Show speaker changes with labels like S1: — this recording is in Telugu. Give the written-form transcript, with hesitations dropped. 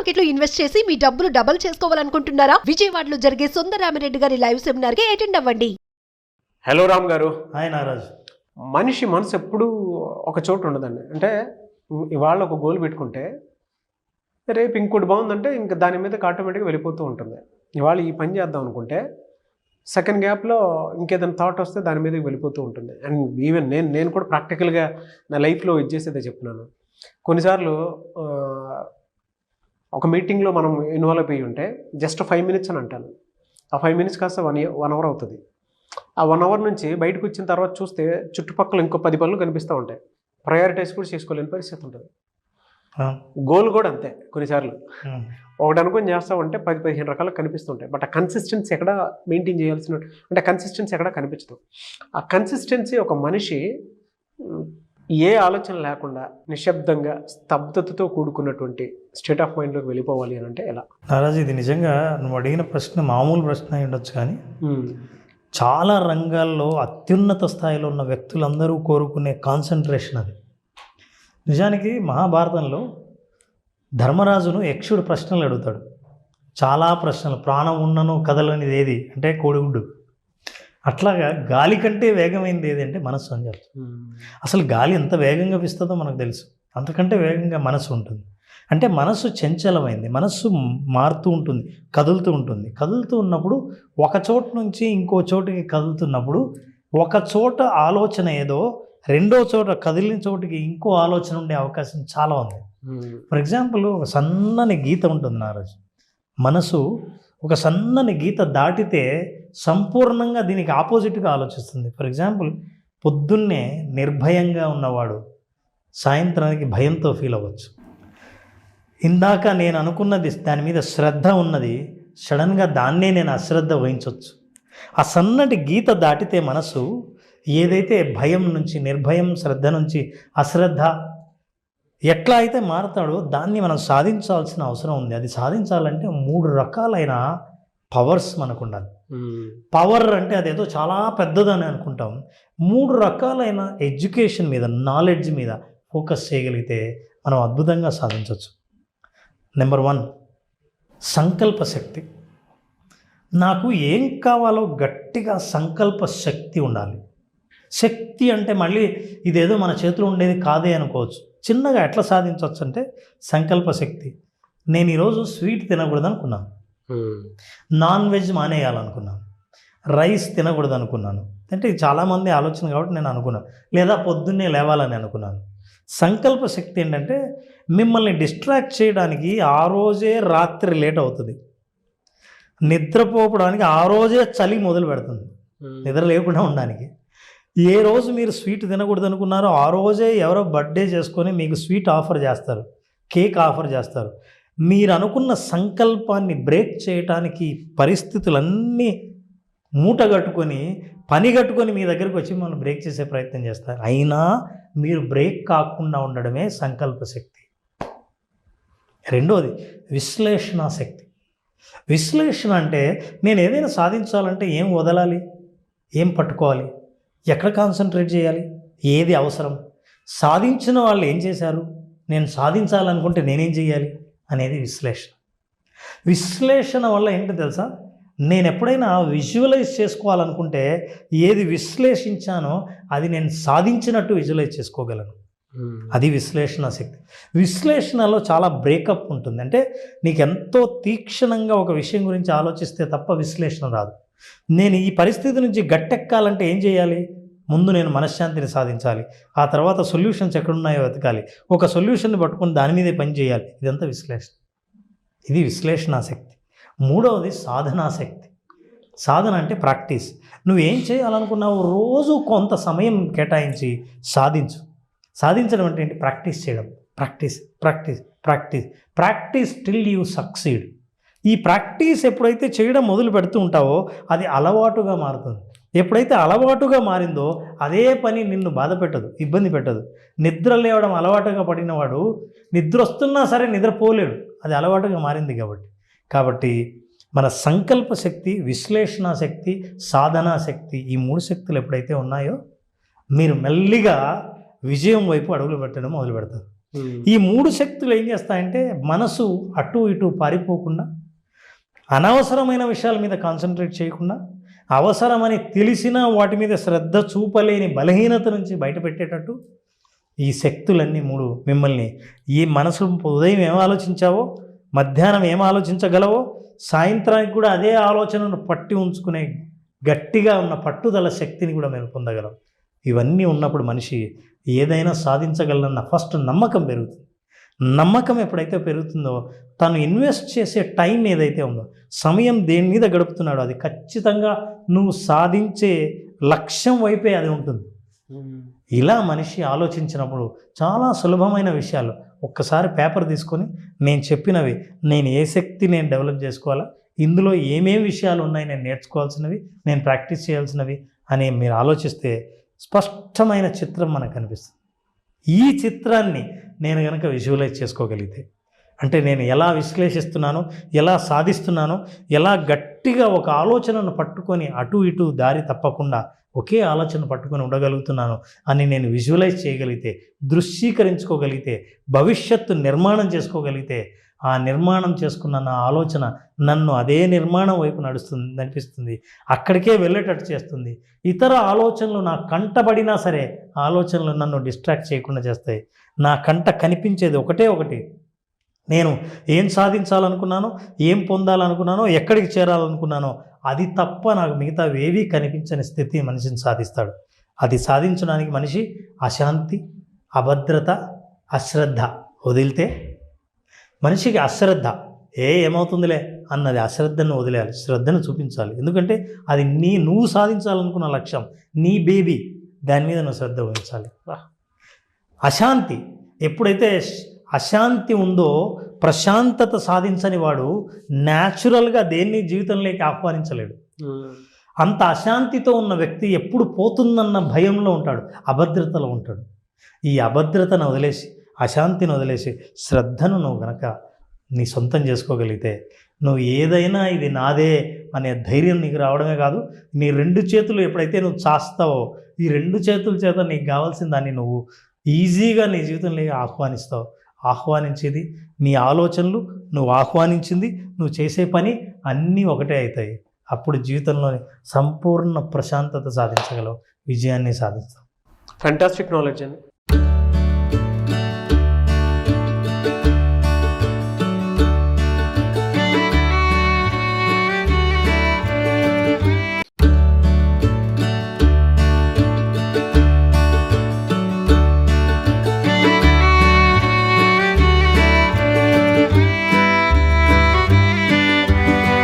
S1: మార్కెట్ లో ఇన్వెస్ట్ చేసి మీ డబ్బులు డబుల్ చేసుకోవాలనుకుంటున్నారా? విజయవాడలో జరిగే సుందరరామిరెడ్డి గారి లైవ్ సెమినార్ కి అటెండ్ అవ్వండి.
S2: హలో రామ్ గారు.
S3: హాయ్ నారాజ్.
S2: మనిషి మనసు ఎప్పుడు ఒక చోటు ఉండదండి. అంటే ఇవాళ ఒక గోల్ పెట్టుకుంటే రేపు ఇంకోటి బాగుందంటే ఇంకా దాని మీదకి ఆటోమేటిక్గా వెళ్ళిపోతూ ఉంటుంది. ఇవాళ ఈ పని చేద్దాం అనుకుంటే సెకండ్ గ్యాప్లో ఇంకేదైనా థాట్ వస్తే దాని మీదకి వెళ్ళిపోతూ ఉంటుంది. అండ్ ఈవెన్ నేను కూడా ప్రాక్టికల్గా నా లైఫ్లో ఇది చేసేదే చెప్తున్నాను. కొన్నిసార్లు ఒక మీటింగ్లో మనం ఇన్వాల్వ్ అయ్యి ఉంటే జస్ట్ 5 minutes అని అంటాను. ఆ 5 minutes కాస్త 1 hour అవుతుంది. ఆ 1 hour నుంచి బయటకు వచ్చిన తర్వాత చూస్తే చుట్టుపక్కల ఇంకో 10 పనులు కనిపిస్తూ ఉంటాయి. ప్రయారిటైజ్ కూడా చేసుకోలేని పరిస్థితి ఉంటుంది. గోల్ కూడా అంతే. కొన్నిసార్లు ఒకటి అనుకుని చేస్తామంటే 10-15 రకాలు కనిపిస్తుంటాయి. బట్ ఆ కన్సిస్టెన్సీ ఎక్కడ మెయింటైన్ చేయాల్సిన అంటే కన్సిస్టెన్సీ ఎక్కడ కనిపించదు. ఆ కన్సిస్టెన్సీ ఒక మనిషి ఏ ఆలోచన లేకుండా నిశ్శబ్దంగా స్తబ్దతతో కూడుకున్నటువంటి స్టేట్ ఆఫ్ మైండ్లోకి వెళ్ళిపోవాలి అని అంటే ఎలా?
S3: నారాజ్, ఇది నిజంగా నువ్వు అడిగిన ప్రశ్న మామూలు ప్రశ్న అయి ఉండొచ్చు, కానీ చాలా రంగాల్లో అత్యున్నత స్థాయిలో ఉన్న వ్యక్తులందరూ కోరుకునే కాన్సన్ట్రేషన్ అది. నిజానికి మహాభారతంలో ధర్మరాజును యక్షుడు ప్రశ్నలు అడుగుతాడు. చాలా ప్రశ్నలు. ప్రాణం ఉన్నను కదలనిది ఏది అంటే కోడిగుడ్డు. అట్లాగా గాలి కంటే వేగమైనది ఏది అంటే మనస్సు అని చెప్తాడు. అసలు గాలి ఎంత వేగంగా వీస్తుందో మనకు తెలుసు. అంతకంటే వేగంగా మనసు ఉంటుంది. అంటే మనస్సు చంచలమైంది. మనస్సు మారుతూ ఉంటుంది, కదులుతూ ఉంటుంది. కదులుతూ ఉన్నప్పుడు ఒక చోటు నుంచి ఇంకో చోటుకి కదులుతున్నప్పుడు ఒక చోట ఆలోచన ఏదో రెండో చోట కదిలిన చోటుకి ఇంకో ఆలోచన ఉండే అవకాశం చాలా ఉంది. ఫర్ ఎగ్జాంపుల్, ఒక సన్నని గీత ఉంటుంది నారాజు. మనసు ఒక సన్నని గీత దాటితే సంపూర్ణంగా దీనికి ఆపోజిట్గా ఆలోచిస్తుంది. ఫర్ ఎగ్జాంపుల్, పొద్దున్నే నిర్భయంగా ఉన్నవాడు సాయంత్రానికి భయంతో ఫీల్ అవ్వచ్చు. ఇందాక నేను అనుకున్నది దాని మీద శ్రద్ధ ఉన్నది, సడన్గా దాన్నే నేను అశ్రద్ధ వహించవచ్చు. ఆ సన్నటి గీత దాటితే మనసు ఏదైతే భయం నుంచి, నిర్భయం, శ్రద్ధ నుంచి అశ్రద్ధ ఎట్లా అయితే మారుతాడో దాన్ని మనం సాధించాల్సిన అవసరం ఉంది. అది సాధించాలంటే 3 రకాలైన పవర్స్ మనకు ఉండాలి. పవర్ అంటే అదేదో చాలా పెద్దదని అనుకుంటాం. 3 రకాలైన ఎడ్యుకేషన్ మీద, నాలెడ్జ్ మీద ఫోకస్ చేయగలిగితే మనం అద్భుతంగా సాధించవచ్చు. నెంబర్ 1, సంకల్ప శక్తి. నాకు ఏం కావాలో గట్టిగా సంకల్ప శక్తి ఉండాలి. శక్తి అంటే మళ్ళీ ఇదేదో మన చేతిలో ఉండేది కాదే అనుకోవచ్చు. చిన్నగా ఎట్లా సాధించవచ్చు అంటే సంకల్ప శక్తి. నేను ఈరోజు స్వీట్ తినకూడదు అనుకున్నాను, నాన్ వెజ్ మానేయాలనుకున్నాను, రైస్ తినకూడదు అనుకున్నాను. అంటే చాలామంది ఆలోచన కాబట్టి నేను అనుకున్నాను. లేదా పొద్దున్నే లేవాలని అనుకున్నాను. సంకల్ప శక్తి ఏంటంటే మిమ్మల్ని డిస్ట్రాక్ట్ చేయడానికి ఆ రోజే రాత్రి లేట్ అవుతుంది, నిద్రపోవడానికి ఆ రోజే చలి మొదలు పెడుతుంది, నిద్ర లేకుండా ఉండడానికి. ఏ రోజు మీరు స్వీట్ తినకూడదు అనుకున్నారో ఆ రోజే ఎవరో బర్త్డే చేసుకొని మీకు స్వీట్ ఆఫర్ చేస్తారు, కేక్ ఆఫర్ చేస్తారు. మీరు అనుకున్న సంకల్పాన్ని బ్రేక్ చేయడానికి పరిస్థితులన్నీ మూటగట్టుకొని, పని కట్టుకొని మీ దగ్గరికి వచ్చి మనం బ్రేక్ చేసే ప్రయత్నం చేస్తారు. అయినా మీరు బ్రేక్ కాకుండా ఉండడమే సంకల్ప శక్తి. రెండోది విశ్లేషణ శక్తి. విశ్లేషణ అంటే నేను ఏదైనా సాధించాలంటే ఏం వదలాలి, ఏం పట్టుకోవాలి, ఎక్కడ కాన్సన్ట్రేట్ చేయాలి, ఏది అవసరం, సాధించిన వాళ్ళు ఏం చేశారు, నేను సాధించాలనుకుంటే నేనేం చేయాలి అనేది విశ్లేషణ. విశ్లేషణ వల్ల ఏంటో తెలుసా, నేను ఎప్పుడైనా విజువలైజ్ చేసుకోవాలనుకుంటే ఏది విశ్లేషించానో అది నేను సాధించినట్టు విజువలైజ్ చేసుకోగలను. అది విశ్లేషణ శక్తి. విశ్లేషణలో చాలా బ్రేకప్ ఉంటుంది. అంటే నీకు ఎంతో తీక్షణంగా ఒక విషయం గురించి ఆలోచిస్తే తప్ప విశ్లేషణ రాదు. నేను ఈ పరిస్థితి నుంచి గట్టెక్కాలంటే ఏం చేయాలి, ముందు నేను మనశ్శాంతిని సాధించాలి, ఆ తర్వాత సొల్యూషన్స్ ఎక్కడున్నాయో వెతకాలి, ఒక సొల్యూషన్ని పట్టుకొని దాని మీదే పని చేయాలి. ఇదంతా విశ్లేషణ. ఇది విశ్లేషణ శక్తి. మూడవది సాధనా శక్తి. సాధన అంటే ప్రాక్టీస్. నువ్వేం చేయాలనుకున్నావు రోజు కొంత సమయం కేటాయించి సాధించు. సాధించడం అంటే ఏంటి? ప్రాక్టీస్ చేయడం. Practice practice practice practice till you succeed. ఈ ప్రాక్టీస్ ఎప్పుడైతే చేయడం మొదలు పెడుతూ ఉంటావో అది అలవాటుగా మారుతుంది. ఎప్పుడైతే అలవాటుగా మారిందో అదే పని నిన్ను బాధ పెట్టదు, ఇబ్బంది పెట్టదు. నిద్ర లేవడం అలవాటుగా పడినవాడు నిద్ర వస్తున్నా సరే నిద్రపోలేడు, అది అలవాటుగా మారింది కాబట్టి మన సంకల్ప శక్తి, విశ్లేషణ శక్తి, సాధనా శక్తి, ఈ 3 శక్తులు ఎప్పుడైతే ఉన్నాయో మీరు మెల్లిగా విజయం వైపు అడుగులు పెట్టడం మొదలు పెడతారు. ఈ 3 శక్తులు ఏం చేస్తాయంటే మనసు అటు ఇటు పారిపోకుండా, అనవసరమైన విషయాల మీద కాన్సన్ట్రేట్ చేయకుండా, అవసరమని తెలిసినా వాటి మీద శ్రద్ధ చూపలేని బలహీనత నుంచి బయటపెట్టేటట్టు ఈ శక్తులన్నీ 3 మిమ్మల్ని ఈ మనసు ఉదయం ఏం ఆలోచించావో, మధ్యాహ్నం ఏం ఆలోచించగలవో, సాయంత్రానికి కూడా అదే ఆలోచనను పట్టి ఉంచుకునే గట్టిగా ఉన్న పట్టుదల శక్తిని కూడా మేము పొందగలం. ఇవన్నీ ఉన్నప్పుడు మనిషి ఏదైనా సాధించగలనన్న ఫస్ట్ నమ్మకం పెరుగుతుంది. నమ్మకం ఎప్పుడైతే పెరుగుతుందో తను ఇన్వెస్ట్ చేసే టైం ఏదైతే ఉందో, సమయం దేని మీద గడుపుతున్నాడో అది ఖచ్చితంగా నువ్వు సాధించే లక్ష్యం వైపే అది ఉంటుంది. ఇలా మనిషి ఆలోచించినప్పుడు చాలా సులభమైన విషయాలు ఒక్కసారి పేపర్ తీసుకొని నేను చెప్పినవి, నేను ఏ శక్తి నేను డెవలప్ చేసుకోవాలా, ఇందులో ఏమేమి విషయాలు ఉన్నాయి నేను నేర్చుకోవాల్సినవి, నేను ప్రాక్టీస్ చేయాల్సినవి అని మీరు ఆలోచిస్తే స్పష్టమైన చిత్రం మనకు కనిపిస్తుంది. ఈ చిత్రాన్ని నేను కనుక విజువలైజ్ చేసుకోగలిగితే, అంటే నేను ఎలా విశ్లేషిస్తున్నానో, ఎలా సాధిస్తున్నానో, ఎలా గట్టిగా ఒక ఆలోచనను పట్టుకొని అటు ఇటు దారి తప్పకుండా ఒకే ఆలోచన పట్టుకొని ఉండగలుగుతున్నాను అని నేను విజువలైజ్ చేయగలిగితే, దృశ్యీకరించుకోగలిగితే, భవిష్యత్తు నిర్మాణం చేసుకోగలిగితే, ఆ నిర్మాణం చేసుకున్న నా ఆలోచన నన్ను అదే నిర్మాణం వైపు నడిపిస్తుంది, అక్కడికే వెళ్ళేటట్టు చేస్తుంది. ఇతర ఆలోచనలు నా కంటబడినా సరే ఆలోచనలు నన్ను డిస్ట్రాక్ట్ చేయకుండా చేస్తాయి. నా కంట కనిపించేది ఒకటి, నేను ఏం సాధించాలనుకున్నానో, ఏం పొందాలనుకున్నానో, ఎక్కడికి చేరాలనుకున్నానో అది తప్ప నాకు మిగతా ఏవీ కనిపించని స్థితి మనిషిని సాధిస్తాడు. అది సాధించడానికి మనిషి అశాంతి, అభద్రత, అశ్రద్ధ వదిలితే, మనిషికి అశ్రద్ధ ఏమవుతుందిలే అన్నది అశ్రద్ధను వదిలేయాలి, శ్రద్ధను చూపించాలి. ఎందుకంటే అది నువ్వు సాధించాలనుకున్న లక్ష్యం, నీ బేబీ, దాని మీద నువ్వు శ్రద్ధ వహించాలి. అశాంతి ఎప్పుడైతే అశాంతి ఉందో, ప్రశాంతత సాధించని వాడు న్యాచురల్గా దేన్ని జీవితంలోకి ఆహ్వానించలేడు. అంత అశాంతితో ఉన్న వ్యక్తి ఎప్పుడు పోతుందన్న భయంలో ఉంటాడు, అభద్రతలో ఉంటాడు. ఈ అభద్రతను వదిలేసి, అశాంతిని వదిలేసి శ్రద్ధను నువ్వు గనక నీ సొంతం చేసుకోగలిగితే, నువ్వు ఏదైనా ఇది నాదే అనే ధైర్యం నీకు రావడమే కాదు, నీ 2 చేతులు ఎప్పుడైతే నువ్వు చాస్తావో, ఈ 2 చేతుల చేత నీకు కావాల్సిన దాన్ని నువ్వు ఈజీగా నీ జీవితంలోకి ఆహ్వానిస్తావు. ఆహ్వానించేది నీ ఆలోచనలు, నువ్వు ఆహ్వానించింది, నువ్వు చేసే పని అన్నీ ఒకటే అవుతాయి. అప్పుడు జీవితంలోని సంపూర్ణ ప్రశాంతత సాధించగలవు, విజయాన్ని సాధిస్తావు.
S2: ఫ్యాంటాస్టిక్ నాలెడ్జ్ అండి.